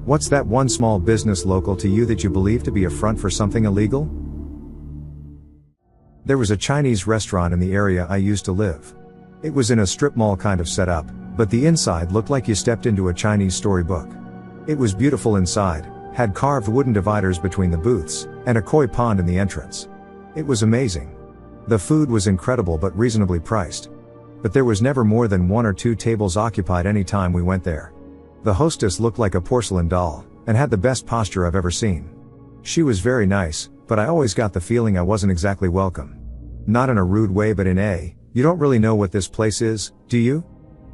What's that one small business local to you that you believe to be a front for something illegal? There was a Chinese restaurant in the area I used to live. It was in a strip mall kind of setup, but the inside looked like you stepped into a Chinese storybook. It was beautiful inside, had carved wooden dividers between the booths, and a koi pond in the entrance. It was amazing. The food was incredible but reasonably priced. But there was never more than 1 or 2 tables occupied any time we went there. The hostess looked like a porcelain doll, and had the best posture I've ever seen. She was very nice, but I always got the feeling I wasn't exactly welcome. Not in a rude way but in a, you don't really know what this place is, do you?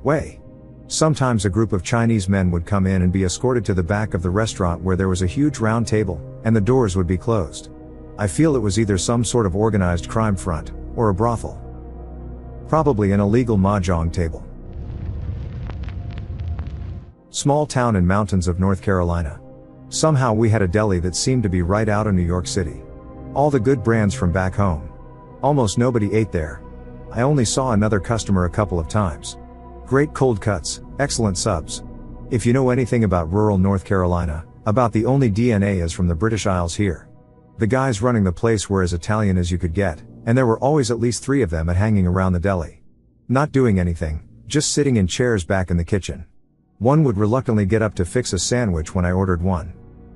way. Sometimes a group of Chinese men would come in and be escorted to the back of the restaurant where there was a huge round table, and the doors would be closed. I feel it was either some sort of organized crime front, or a brothel. Probably an illegal mahjong table. Small town in mountains of North Carolina. Somehow we had a deli that seemed to be right out of New York City. All the good brands from back home. Almost nobody ate there. I only saw another customer a couple of times. Great cold cuts, excellent subs. If you know anything about rural North Carolina, about the only DNA is from the British Isles here. The guys running the place were as Italian as you could get, and there were always at least 3 of them hanging around the deli. Not doing anything, just sitting in chairs back in the kitchen. One would reluctantly get up to fix a sandwich when I ordered one.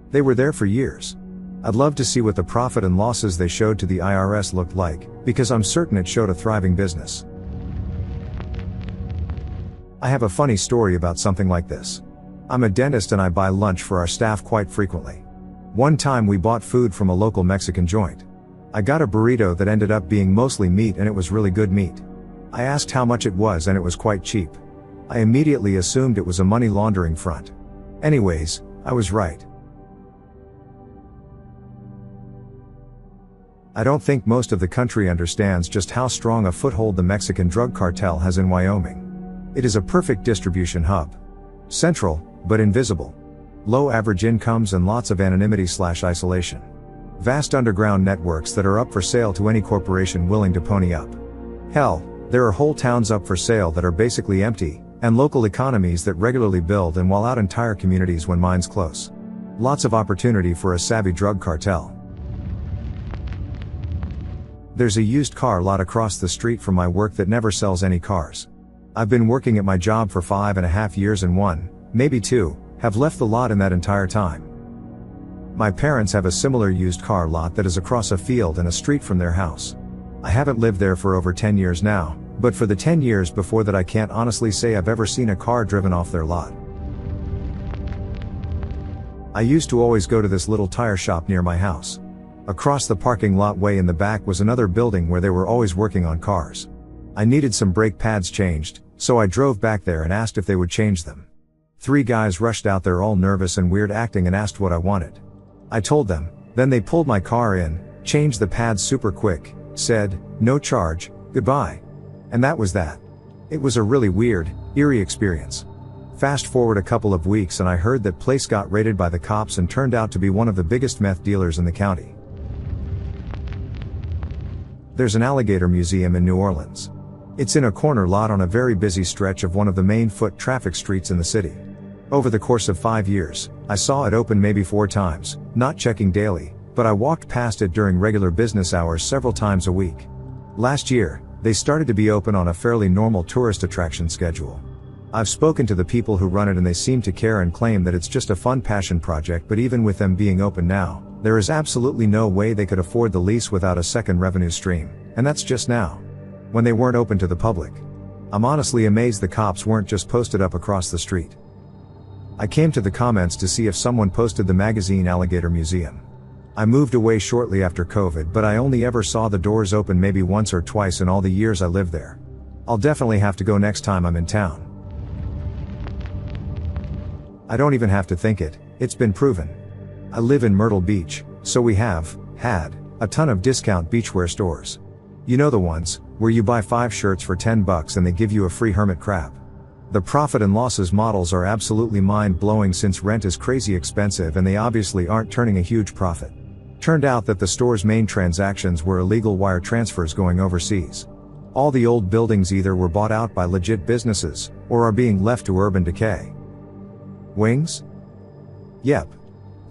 They were there for years. I'd love to see what the profit and losses they showed to the IRS looked like, because I'm certain it showed a thriving business. I have a funny story about something like this. I'm a dentist and I buy lunch for our staff quite frequently. One time we bought food from a local Mexican joint. I got a burrito that ended up being mostly meat and it was really good meat. I asked how much it was and it was quite cheap. I immediately assumed it was a money laundering front. Anyways, I was right. I don't think most of the country understands just how strong a foothold the Mexican drug cartel has in Wyoming. It is a perfect distribution hub. Central, but invisible. Low average incomes and lots of anonymity/isolation. Vast underground networks that are up for sale to any corporation willing to pony up. Hell, there are whole towns up for sale that are basically empty, and local economies that regularly build and wall out entire communities when mines close. Lots of opportunity for a savvy drug cartel. There's a used car lot across the street from my work that never sells any cars. I've been working at my job for 5.5 years and 1, maybe 2, have left the lot in that entire time. My parents have a similar used car lot that is across a field and a street from their house. I haven't lived there for over 10 years now, but for the 10 years before that I can't honestly say I've ever seen a car driven off their lot. I used to always go to this little tire shop near my house. Across the parking lot way in the back was another building where they were always working on cars. I needed some brake pads changed, so I drove back there and asked if they would change them. 3 guys rushed out there all nervous and weird acting and asked what I wanted. I told them, then they pulled my car in, changed the pads super quick, said, "No charge, goodbye." And that was that. It was a really weird, eerie experience. Fast forward a couple of weeks and I heard that place got raided by the cops and turned out to be one of the biggest meth dealers in the county. There's an alligator museum in New Orleans. It's in a corner lot on a very busy stretch of one of the main foot traffic streets in the city. Over the course of 5 years, I saw it open maybe 4 times, not checking daily, but I walked past it during regular business hours several times a week. Last year, they started to be open on a fairly normal tourist attraction schedule. I've spoken to the people who run it and they seem to care and claim that it's just a fun passion project, but even with them being open now, there is absolutely no way they could afford the lease without a second revenue stream, and that's just now. When they weren't open to the public. I'm honestly amazed the cops weren't just posted up across the street. I came to the comments to see if someone posted the magazine Alligator Museum. I moved away shortly after COVID, but I only ever saw the doors open maybe once or twice in all the years I lived there. I'll definitely have to go next time I'm in town. I don't even have to think it, it's been proven. I live in Myrtle Beach, so we have had a ton of discount beachwear stores. You know the ones where you buy 5 shirts for $10 and they give you a free hermit crab. The profit and losses models are absolutely mind-blowing since rent is crazy expensive and they obviously aren't turning a huge profit. Turned out that the store's main transactions were illegal wire transfers going overseas. All the old buildings either were bought out by legit businesses, or are being left to urban decay. Wings? Yep.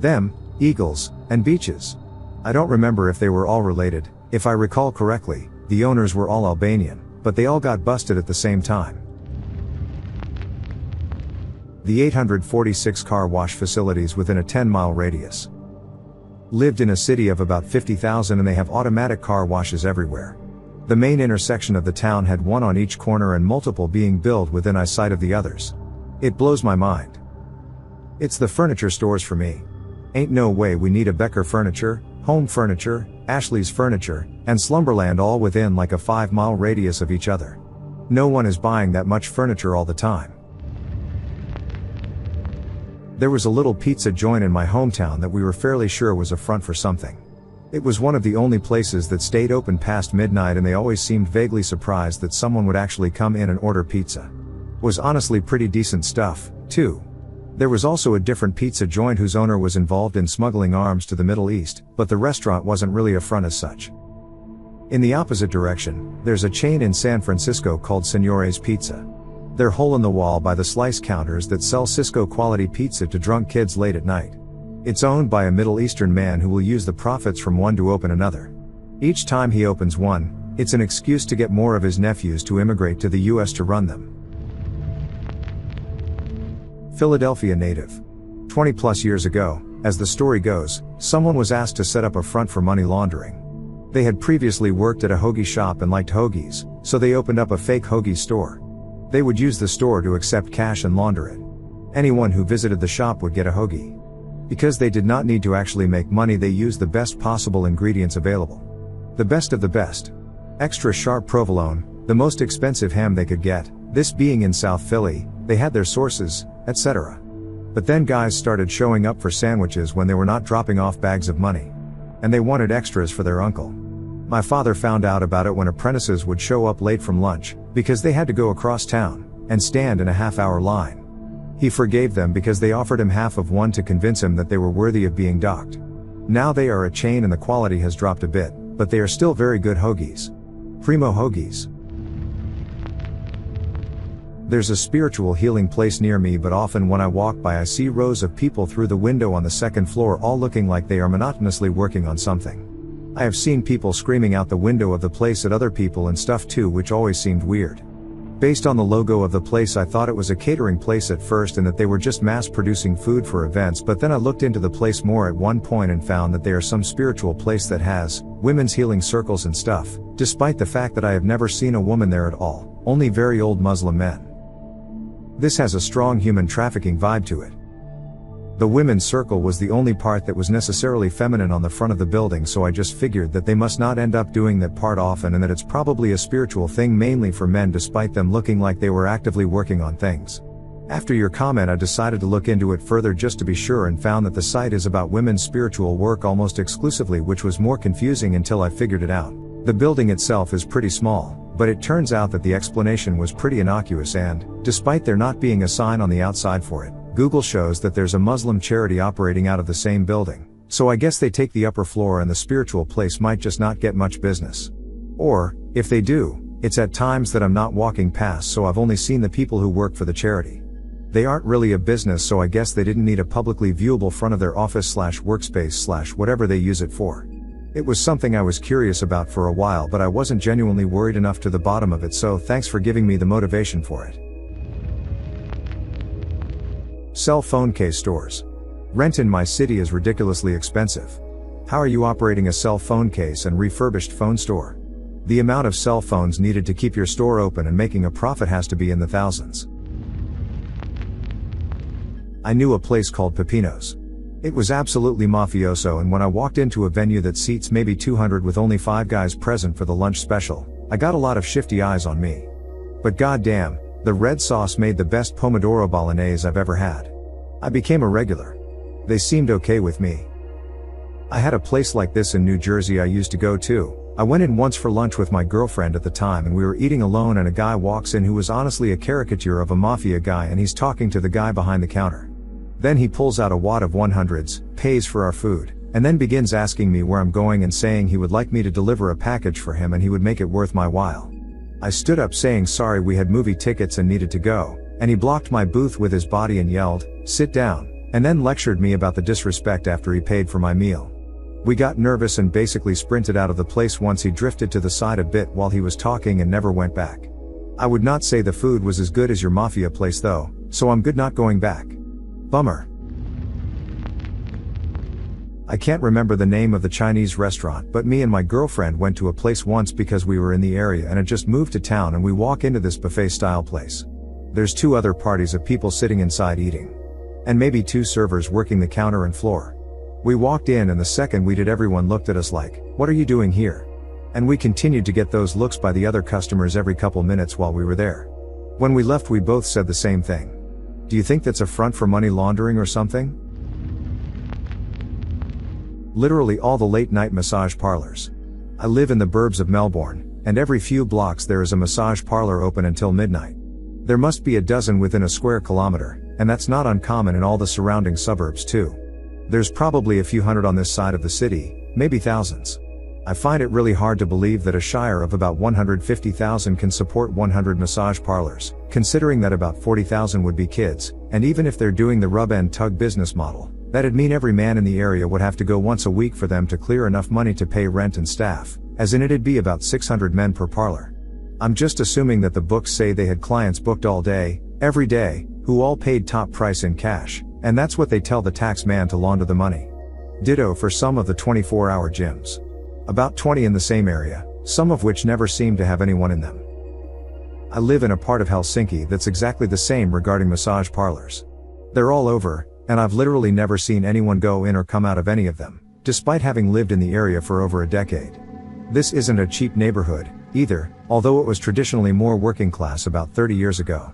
Them, eagles, and beaches. I don't remember if they were all related. If I recall correctly, the owners were all Albanian, but they all got busted at the same time. The 846 car wash facilities within a 10-mile radius. Lived in a city of about 50,000 and they have automatic car washes everywhere. The main intersection of the town had one on each corner and multiple being built within eyesight of the others. It blows my mind. It's the furniture stores for me. Ain't no way we need a Becker Furniture, Home Furniture, Ashley's Furniture, and Slumberland all within like a 5-mile radius of each other. No one is buying that much furniture all the time. There was a little pizza joint in my hometown that we were fairly sure was a front for something. It was one of the only places that stayed open past midnight and they always seemed vaguely surprised that someone would actually come in and order pizza. Was honestly pretty decent stuff, too. There was also a different pizza joint whose owner was involved in smuggling arms to the Middle East, but the restaurant wasn't really a front as such. In the opposite direction, there's a chain in San Francisco called Signore's Pizza. They're hole-in-the-wall by the slice counters that sell Cisco-quality pizza to drunk kids late at night. It's owned by a Middle Eastern man who will use the profits from one to open another. Each time he opens one, it's an excuse to get more of his nephews to immigrate to the US to run them. Philadelphia native. 20 plus years ago, as the story goes, someone was asked to set up a front for money laundering. They had previously worked at a hoagie shop and liked hoagies, so they opened up a fake hoagie store. They would use the store to accept cash and launder it. Anyone who visited the shop would get a hoagie. Because they did not need to actually make money, they used the best possible ingredients available. The best of the best. Extra sharp provolone, the most expensive ham they could get, this being in South Philly, they had their sources, etc. But then guys started showing up for sandwiches when they were not dropping off bags of money. And they wanted extras for their uncle. My father found out about it when apprentices would show up late from lunch, because they had to go across town, and stand in a half-hour line. He forgave them because they offered him half of one to convince him that they were worthy of being docked. Now they are a chain and the quality has dropped a bit, but they are still very good hoagies. Primo hoagies. There's a spiritual healing place near me, but often when I walk by I see rows of people through the window on the second floor all looking like they are monotonously working on something. I have seen people screaming out the window of the place at other people and stuff too, which always seemed weird. Based on the logo of the place I thought it was a catering place at first and that they were just mass producing food for events, but then I looked into the place more at one point and found that they are some spiritual place that has women's healing circles and stuff, despite the fact that I have never seen a woman there at all, only very old Muslim men. This has a strong human trafficking vibe to it. The women's circle was the only part that was necessarily feminine on the front of the building, so I just figured that they must not end up doing that part often and that it's probably a spiritual thing mainly for men, despite them looking like they were actively working on things. After your comment I decided to look into it further just to be sure and found that the site is about women's spiritual work almost exclusively, which was more confusing until I figured it out. The building itself is pretty small, but it turns out that the explanation was pretty innocuous and, despite there not being a sign on the outside for it, Google shows that there's a Muslim charity operating out of the same building, so I guess they take the upper floor and the spiritual place might just not get much business. Or, if they do, it's at times that I'm not walking past, so I've only seen the people who work for the charity. They aren't really a business, so I guess they didn't need a publicly viewable front of their office/workspace/whatever they use it for. It was something I was curious about for a while, but I wasn't genuinely worried enough to the bottom of it, so thanks for giving me the motivation for it. Cell phone case stores. Rent in my city is ridiculously expensive. How are you operating a cell phone case and refurbished phone store? The amount of cell phones needed to keep your store open and making a profit has to be in the thousands. I knew a place called Peppino's. It was absolutely mafioso, and when I walked into a venue that seats maybe 200 with only 5 guys present for the lunch special, I got a lot of shifty eyes on me. But goddamn, the red sauce made the best pomodoro bolognese I've ever had. I became a regular. They seemed okay with me. I had a place like this in New Jersey I used to go to. I went in once for lunch with my girlfriend at the time and we were eating alone and a guy walks in who was honestly a caricature of a mafia guy and he's talking to the guy behind the counter. Then he pulls out a wad of 100s, pays for our food, and then begins asking me where I'm going and saying he would like me to deliver a package for him and he would make it worth my while. I stood up saying sorry, we had movie tickets and needed to go, and he blocked my booth with his body and yelled, "Sit down," and then lectured me about the disrespect after he paid for my meal. We got nervous and basically sprinted out of the place once he drifted to the side a bit while he was talking and never went back. I would not say the food was as good as your mafia place though, so I'm good not going back. Bummer. I can't remember the name of the Chinese restaurant, but me and my girlfriend went to a place once because we were in the area and had just moved to town, and we walk into this buffet style place. There's 2 other parties of people sitting inside eating. And maybe 2 servers working the counter and floor. We walked in, and the second we did, everyone looked at us like, "What are you doing here?" And we continued to get those looks by the other customers every couple minutes while we were there. When we left, we both said the same thing. Do you think that's a front for money laundering or something? Literally all the late night massage parlors. I live in the burbs of Melbourne, and every few blocks there is a massage parlor open until midnight. There must be a dozen within a square kilometer, and that's not uncommon in all the surrounding suburbs too. There's probably a few hundred on this side of the city, maybe thousands. I find it really hard to believe that a shire of about 150,000 can support 100 massage parlors, considering that about 40,000 would be kids, and even if they're doing the rub and tug business model, that'd mean every man in the area would have to go once a week for them to clear enough money to pay rent and staff, as in it'd be about 600 men per parlor. I'm just assuming that the books say they had clients booked all day, every day, who all paid top price in cash, and that's what they tell the tax man to launder the money. Ditto for some of the 24-hour gyms. About 20 in the same area, some of which never seem to have anyone in them. I live in a part of Helsinki that's exactly the same regarding massage parlors. They're all over, and I've literally never seen anyone go in or come out of any of them, despite having lived in the area for over a decade. This isn't a cheap neighborhood, either, although it was traditionally more working class about 30 years ago.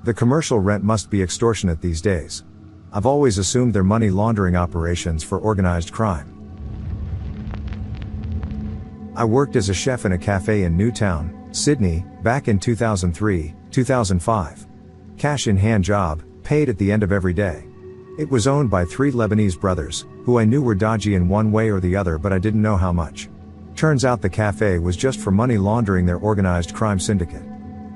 The commercial rent must be extortionate these days. I've always assumed they're money laundering operations for organized crime. I worked as a chef in a cafe in Newtown, Sydney, back in 2003, 2005. Cash in hand job, paid at the end of every day. It was owned by 3 Lebanese brothers, who I knew were dodgy in one way or the other, but I didn't know how much. Turns out the cafe was just for money laundering their organized crime syndicate.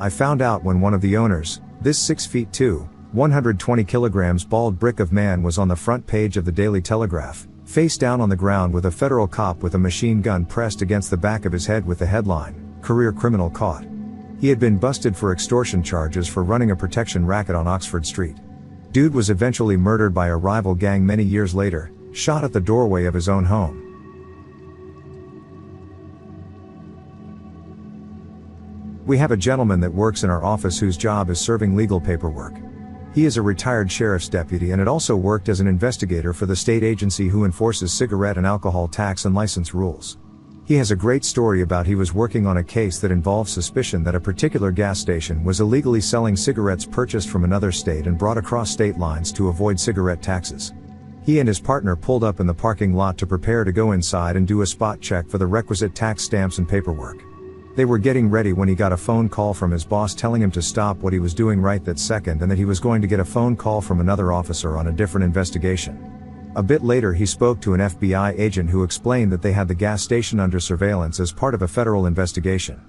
I found out when one of the owners, this 6'2", 120 kilograms bald brick of man, was on the front page of the Daily Telegraph, face down on the ground with a federal cop with a machine gun pressed against the back of his head with the headline, "Career Criminal Caught." He had been busted for extortion charges for running a protection racket on Oxford Street. Dude was eventually murdered by a rival gang many years later, shot at the doorway of his own home. We have a gentleman that works in our office whose job is serving legal paperwork. He is a retired sheriff's deputy and had also worked as an investigator for the state agency who enforces cigarette and alcohol tax and license rules. He has a great story about he was working on a case that involved suspicion that a particular gas station was illegally selling cigarettes purchased from another state and brought across state lines to avoid cigarette taxes. He and his partner pulled up in the parking lot to prepare to go inside and do a spot check for the requisite tax stamps and paperwork. They were getting ready when he got a phone call from his boss telling him to stop what he was doing right that second, and that he was going to get a phone call from another officer on a different investigation. A bit later he spoke to an FBI agent who explained that they had the gas station under surveillance as part of a federal investigation.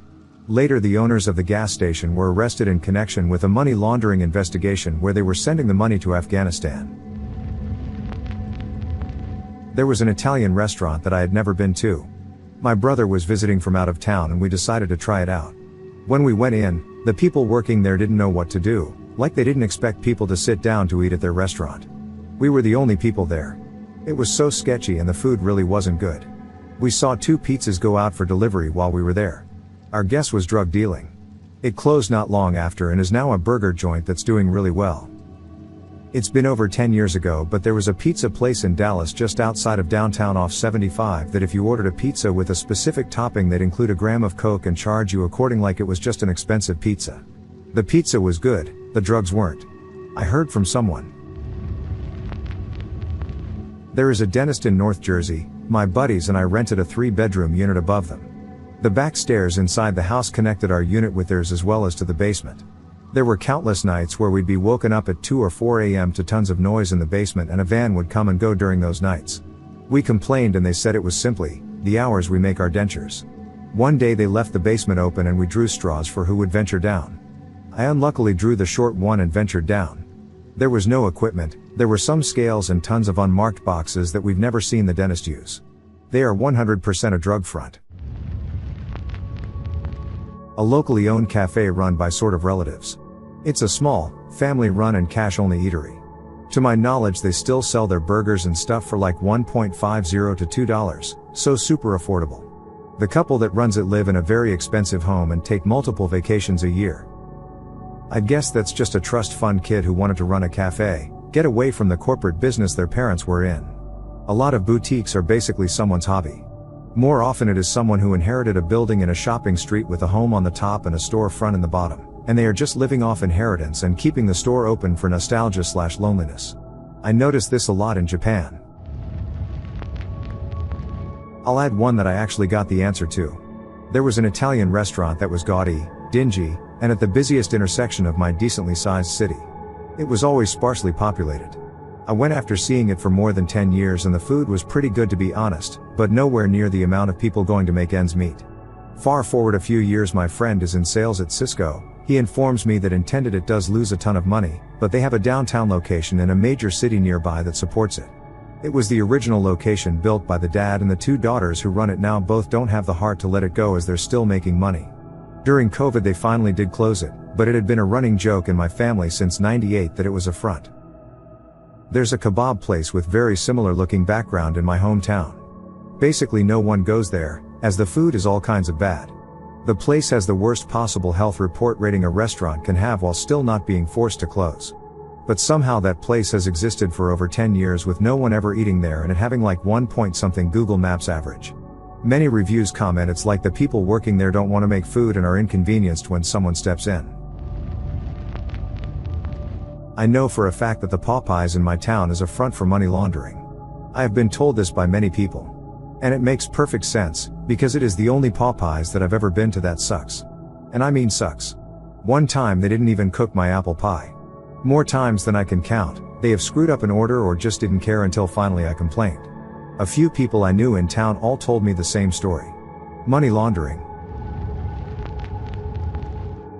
Later the owners of the gas station were arrested in connection with a money laundering investigation where they were sending the money to Afghanistan. There was an Italian restaurant that I had never been to. My brother was visiting from out of town and we decided to try it out. When we went in, the people working there didn't know what to do, like they didn't expect people to sit down to eat at their restaurant. We were the only people there. It was so sketchy and the food really wasn't good. We saw 2 pizzas go out for delivery while we were there. Our guess was drug dealing. It closed not long after and is now a burger joint that's doing really well. It's been over 10 years ago, but there was a pizza place in Dallas just outside of downtown off 75 that if you ordered a pizza with a specific topping they'd include a gram of coke and charge you according like it was just an expensive pizza. The pizza was good, the drugs weren't. I heard from someone. There is a dentist in North Jersey. My buddies and I rented a 3-bedroom unit above them. The back stairs inside the house connected our unit with theirs as well as to the basement. There were countless nights where we'd be woken up at 2 or 4 a.m. to tons of noise in the basement, and a van would come and go during those nights. We complained and they said it was simply the hours we make our dentures. One day they left the basement open and we drew straws for who would venture down. I unluckily drew the short one and ventured down. There was no equipment, there were some scales and tons of unmarked boxes that we've never seen the dentist use. They are 100% a drug front. A locally owned cafe run by sort of relatives. It's a small, family-run and cash-only eatery. To my knowledge they still sell their burgers and stuff for like $1.50 to $2, so super affordable. The couple that runs it live in a very expensive home and take multiple vacations a year. I'd guess that's just a trust fund kid who wanted to run a cafe, get away from the corporate business their parents were in. A lot of boutiques are basically someone's hobby. More often it is someone who inherited a building in a shopping street with a home on the top and a storefront in the bottom, and they are just living off inheritance and keeping the store open for nostalgia/loneliness. I noticed this a lot in Japan. I'll add one that I actually got the answer to. There was an Italian restaurant that was gaudy, dingy, and at the busiest intersection of my decently sized city. It was always sparsely populated. I went after seeing it for more than 10 years and the food was pretty good to be honest, but nowhere near the amount of people going to make ends meet. Far forward a few years, my friend is in sales at Cisco. He informs me that intended it does lose a ton of money, but they have a downtown location in a major city nearby that supports it. It was the original location built by the dad, and the two daughters who run it now both don't have the heart to let it go as they're still making money. During COVID they finally did close it, but it had been a running joke in my family since '98 that it was a front. There's a kebab place with very similar looking background in my hometown. Basically no one goes there, as the food is all kinds of bad. The place has the worst possible health report rating a restaurant can have while still not being forced to close. But somehow that place has existed for over 10 years with no one ever eating there and it having like 1 point something Google Maps average. Many reviews comment it's like the people working there don't want to make food and are inconvenienced when someone steps in. I know for a fact that the Popeyes in my town is a front for money laundering. I have been told this by many people. And it makes perfect sense, because it is the only Popeyes that I've ever been to that sucks. And I mean sucks. One time they didn't even cook my apple pie. More times than I can count, they have screwed up an order or just didn't care until finally I complained. A few people I knew in town all told me the same story. Money laundering.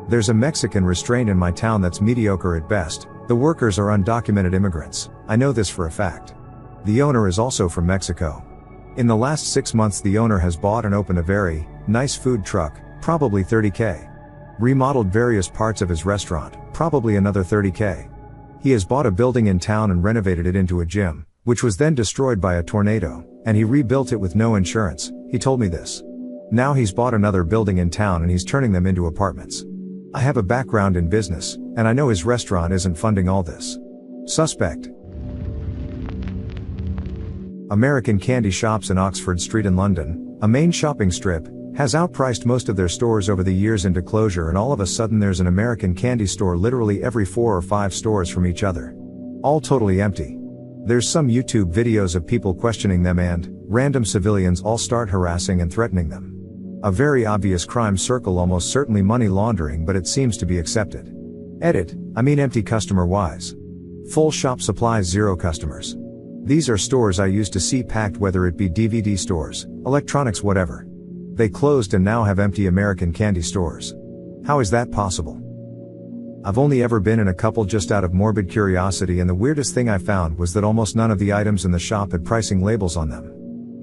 There's a Mexican restaurant in my town that's mediocre at best. The workers are undocumented immigrants. I know this for a fact. The owner is also from Mexico. In the last 6 months the owner has bought and opened a very nice food truck, probably $30K. Remodeled various parts of his restaurant, probably another $30K. He has bought a building in town and renovated it into a gym, which was then destroyed by a tornado, and he rebuilt it with no insurance. He told me this. Now he's bought another building in town and he's turning them into apartments. I have a background in business, and I know his restaurant isn't funding all this. Suspect. American Candy Shops in Oxford Street in London, a main shopping strip, has outpriced most of their stores over the years into closure, and all of a sudden there's an American candy store literally every 4 or 5 stores from each other. All totally empty. There's some YouTube videos of people questioning them and random civilians all start harassing and threatening them. A very obvious crime circle, almost certainly money laundering, but it seems to be accepted. I mean empty customer-wise. Full shop supplies, 0 customers. These are stores I used to see packed, whether it be DVD stores, electronics, whatever. They closed and now have empty American candy stores. How is that possible? I've only ever been in a couple just out of morbid curiosity, and the weirdest thing I found was that almost none of the items in the shop had pricing labels on them.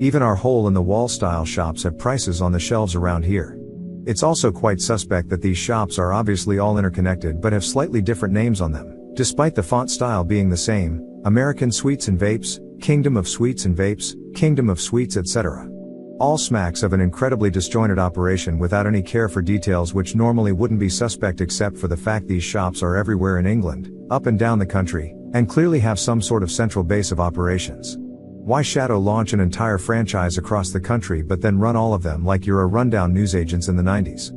Even our hole-in-the-wall style shops have prices on the shelves around here. It's also quite suspect that these shops are obviously all interconnected but have slightly different names on them, despite the font style being the same: American Sweets and Vapes, Kingdom of Sweets and Vapes, Kingdom of Sweets, etc. All smacks of an incredibly disjointed operation without any care for details, which normally wouldn't be suspect except for the fact these shops are everywhere in England, up and down the country, and clearly have some sort of central base of operations. Why shadow launch an entire franchise across the country but then run all of them like you're a rundown newsagents in the 90s?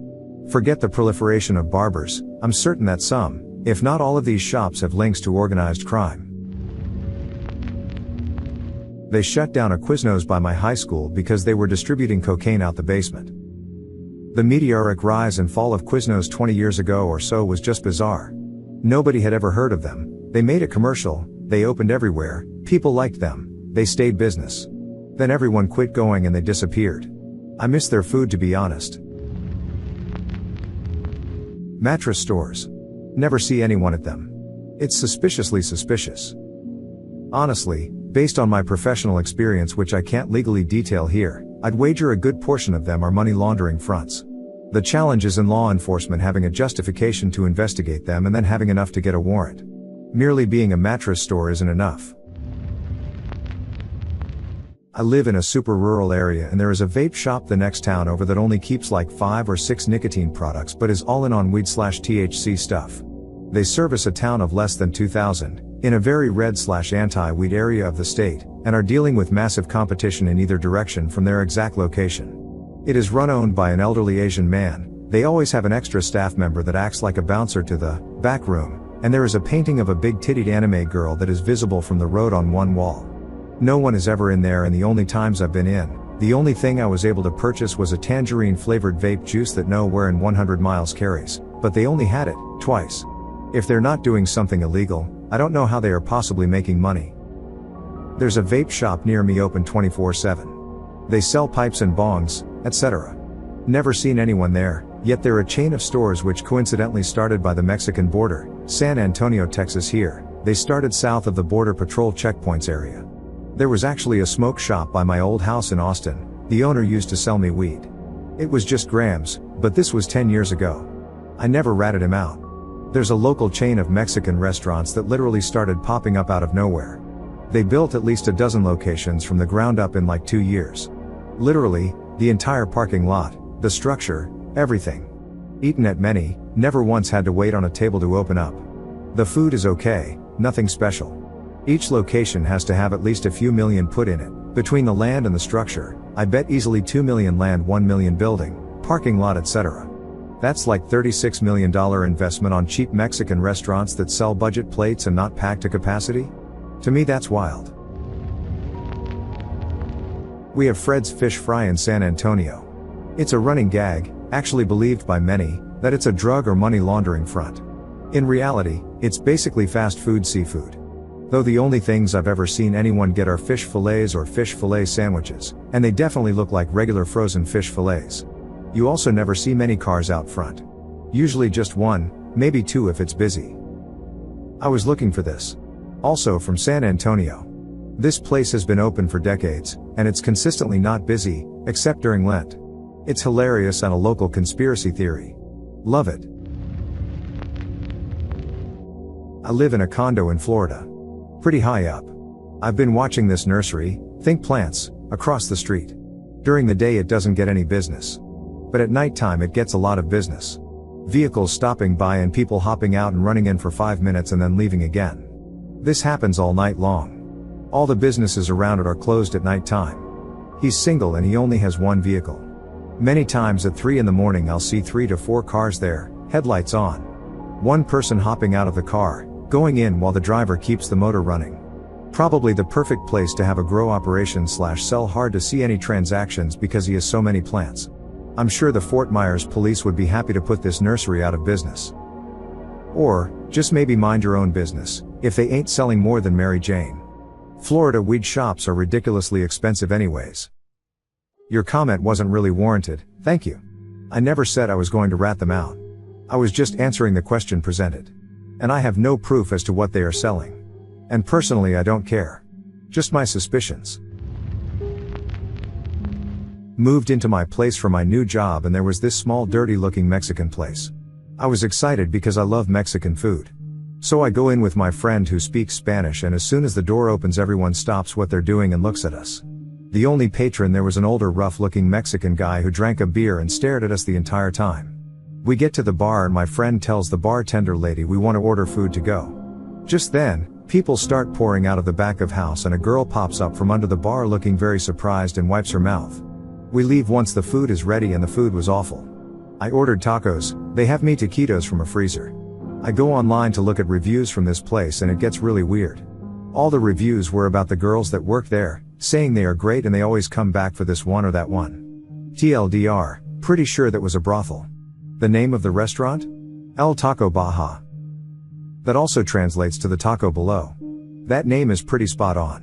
Forget the proliferation of barbers, I'm certain that some, if not all of these shops have links to organized crime. They shut down a Quiznos by my high school because they were distributing cocaine out the basement. The meteoric rise and fall of Quiznos 20 years ago or so was just bizarre. Nobody had ever heard of them. They made a commercial, they opened everywhere, people liked them, they stayed business. Then everyone quit going and they disappeared. I miss their food, to be honest. Mattress stores. Never see anyone at them. It's suspiciously suspicious. Honestly, based on my professional experience, which I can't legally detail here, I'd wager a good portion of them are money laundering fronts. The challenge is in law enforcement having a justification to investigate them and then having enough to get a warrant. Merely being a mattress store isn't enough. I live in a super rural area and there is a vape shop the next town over that only keeps like 5 or 6 nicotine products but is all in on weed/THC stuff. They service a town of less than 2,000, in a very red/anti-weed area of the state, and are dealing with massive competition in either direction from their exact location. It is owned by an elderly Asian man. They always have an extra staff member that acts like a bouncer to the back room, and there is a painting of a big-tittied anime girl that is visible from the road on one wall. No one is ever in there, and the only times I've been in, the only thing I was able to purchase was a tangerine-flavored vape juice that nowhere in 100 miles carries, but they only had it twice. If they're not doing something illegal, I don't know how they are possibly making money. There's a vape shop near me open 24/7. They sell pipes and bongs, etc. Never seen anyone there, yet they're a chain of stores which coincidentally started by the Mexican border, San Antonio, Texas here. They started south of the Border Patrol checkpoints area. There was actually a smoke shop by my old house in Austin. The owner used to sell me weed. It was just grams, but this was 10 years ago. I never ratted him out. There's a local chain of Mexican restaurants that literally started popping up out of nowhere. They built at least a dozen locations from the ground up in like 2 years. Literally, the entire parking lot, the structure, everything. Eaten at many, never once had to wait on a table to open up. The food is okay, nothing special. Each location has to have at least a few million put in it, between the land and the structure. I bet easily 2 million land, 1 million building, parking lot, etc. That's like $36 million investment on cheap Mexican restaurants that sell budget plates and not packed to capacity? To me that's wild. We have Fred's Fish Fry in San Antonio. It's a running gag, actually believed by many, that it's a drug or money laundering front. In reality, it's basically fast food seafood. Though the only things I've ever seen anyone get are fish fillets or fish fillet sandwiches, and they definitely look like regular frozen fish fillets. You also never see many cars out front. Usually just one, maybe two if it's busy. I was looking for this. Also from San Antonio. This place has been open for decades, and it's consistently not busy, except during Lent. It's hilarious and a local conspiracy theory. Love it. I live in a condo in Florida. Pretty high up. I've been watching this nursery, think plants, across the street. During the day it doesn't get any business. But at nighttime it gets a lot of business. Vehicles stopping by and people hopping out and running in for 5 minutes and then leaving again. This happens all night long. All the businesses around it are closed at nighttime. He's single and he only has one vehicle. Many times at 3 in the morning I'll see 3 to 4 cars there, headlights on. One person hopping out of the car, going in while the driver keeps the motor running. Probably the perfect place to have a grow operation / sell hard to see any transactions because he has so many plants. I'm sure the Fort Myers police would be happy to put this nursery out of business. Or, just maybe mind your own business, if they ain't selling more than Mary Jane. Florida weed shops are ridiculously expensive anyways. Your comment wasn't really warranted, thank you. I never said I was going to rat them out. I was just answering the question presented. And I have no proof as to what they are selling. And personally I don't care. Just my suspicions. Moved into my place for my new job and there was this small dirty looking Mexican place. I was excited because I love Mexican food. So I go in with my friend who speaks Spanish, and as soon as the door opens everyone stops what they're doing and looks at us. The only patron there was an older rough looking Mexican guy who drank a beer and stared at us the entire time. We get to the bar and my friend tells the bartender lady we want to order food to go. Just then, people start pouring out of the back of house and a girl pops up from under the bar looking very surprised and wipes her mouth. We leave once the food is ready and the food was awful. I ordered tacos, they have meat taquitos from a freezer. I go online to look at reviews from this place and it gets really weird. All the reviews were about the girls that work there, saying they are great and they always come back for this one or that one. TLDR, pretty sure that was a brothel. The name of the restaurant? El Taco Baja. That also translates to the taco below. That name is pretty spot on.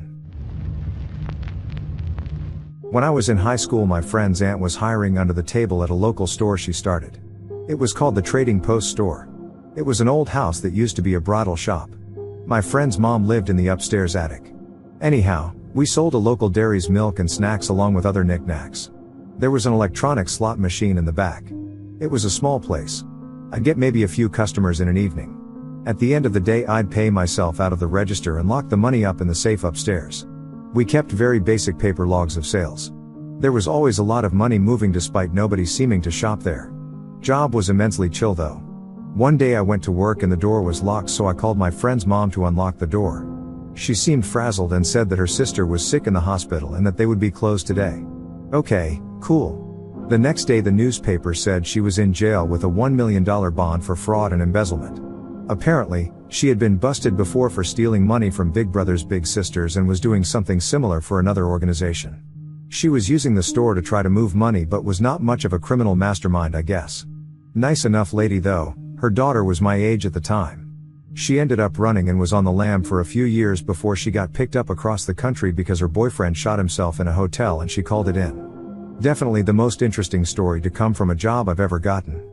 When I was in high school my friend's aunt was hiring under the table at a local store she started. It was called the Trading Post Store. It was an old house that used to be a bridal shop. My friend's mom lived in the upstairs attic. Anyhow, we sold a local dairy's milk and snacks along with other knickknacks. There was an electronic slot machine in the back. It was a small place. I'd get maybe a few customers in an evening. At the end of the day I'd pay myself out of the register and lock the money up in the safe upstairs. We kept very basic paper logs of sales. There was always a lot of money moving despite nobody seeming to shop there. Job was immensely chill though. One day I went to work and the door was locked, so I called my friend's mom to unlock the door. She seemed frazzled and said that her sister was sick in the hospital and that they would be closed today. Okay, cool. The next day the newspaper said she was in jail with a $1 million bond for fraud and embezzlement. Apparently, she had been busted before for stealing money from Big Brother's Big Sisters and was doing something similar for another organization. She was using the store to try to move money but was not much of a criminal mastermind, I guess. Nice enough lady though. Her daughter was my age at the time. She ended up running and was on the lam for a few years before she got picked up across the country because her boyfriend shot himself in a hotel and she called it in. Definitely the most interesting story to come from a job I've ever gotten.